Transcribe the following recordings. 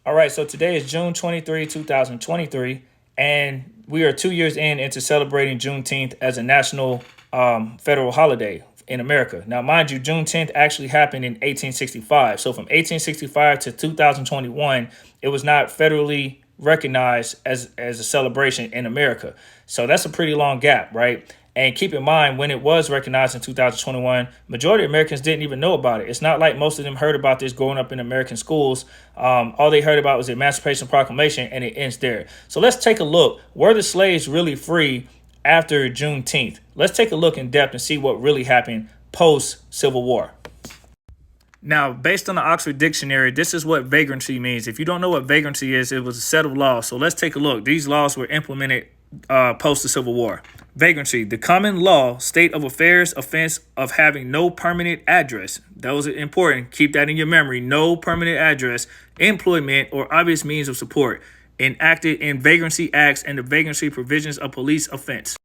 All right, so today is June 23, 2023, and we are 2 years into celebrating Juneteenth as a national federal holiday in America. Now, mind you, Juneteenth actually happened in 1865. So from 1865 to 2021, it was not federally recognized as a celebration in America. So that's a pretty long gap, right? And keep in mind, when it was recognized in 2021, majority of Americans didn't even know about it. It's not like most of them heard about this growing up in American schools. All they heard about was the Emancipation Proclamation, and it ends there. So let's take a look. Were the slaves really free after Juneteenth? Let's take a look in depth and see what really happened post-Civil War. Now, based on the Oxford Dictionary, this is what vagrancy means. If you don't know what vagrancy is, it was a set of laws. So let's take a look. These laws were implemented post the Civil War. Vagrancy, the common law state of affairs offense of having no permanent address. Those are important. Keep that in your memory. No permanent address, employment, or obvious means of support enacted in vagrancy acts and the vagrancy provisions of police offense.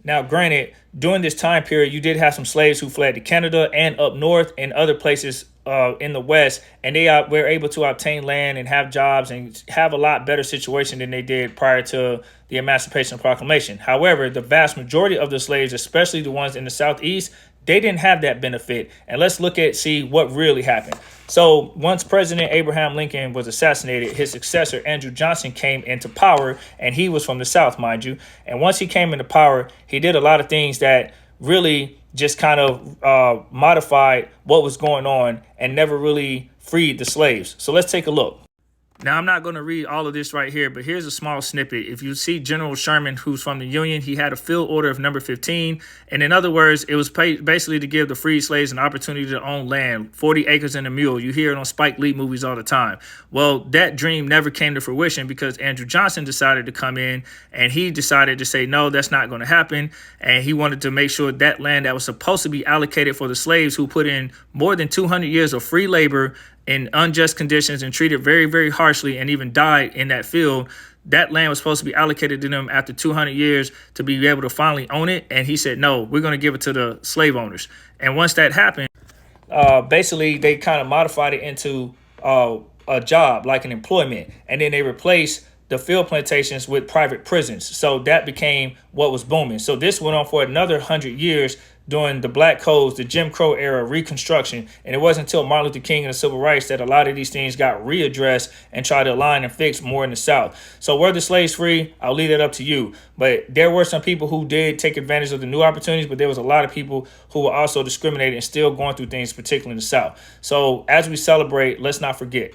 Now, granted, during this time period, you did have some slaves who fled to Canada and up north and other places in the West, and they were able to obtain land and have jobs and have a lot better situation than they did prior to the Emancipation Proclamation. However, the vast majority of the slaves, especially the ones in the Southeast, they didn't have that benefit. And let's see what really happened. So once President Abraham Lincoln was assassinated, his successor, Andrew Johnson, came into power, and he was from the South, mind you. And once he came into power, he did a lot of things that really just kind of modified what was going on and never really freed the slaves. So let's take a look. Now, I'm not going to read all of this right here, but here's a small snippet. If you see General Sherman, who's from the Union, he had a field order of number 15. And in other words, it was basically to give the freed slaves an opportunity to own land, 40 acres and a mule. You hear it on Spike Lee movies all the time. Well, that dream never came to fruition because Andrew Johnson decided to come in and he decided to say, no, that's not going to happen. And he wanted to make sure that land that was supposed to be allocated for the slaves who put in more than 200 years of free labor in unjust conditions and treated very, very harshly and even died in that field. That land was supposed to be allocated to them after 200 years to be able to finally own it. And he said, no, we're going to give it to the slave owners. And once that happened, basically, they kind of modified it into a job, like an employment. And then they replaced the field plantations with private prisons. So that became what was booming. So this went on for another 100 years during the Black Codes, the Jim Crow era, Reconstruction. And it wasn't until Martin Luther King and the Civil Rights that a lot of these things got readdressed and tried to align and fix more in the South. So were the slaves free? I'll leave that up to you. But there were some people who did take advantage of the new opportunities, but there was a lot of people who were also discriminated and still going through things, particularly in the South. So as we celebrate, let's not forget.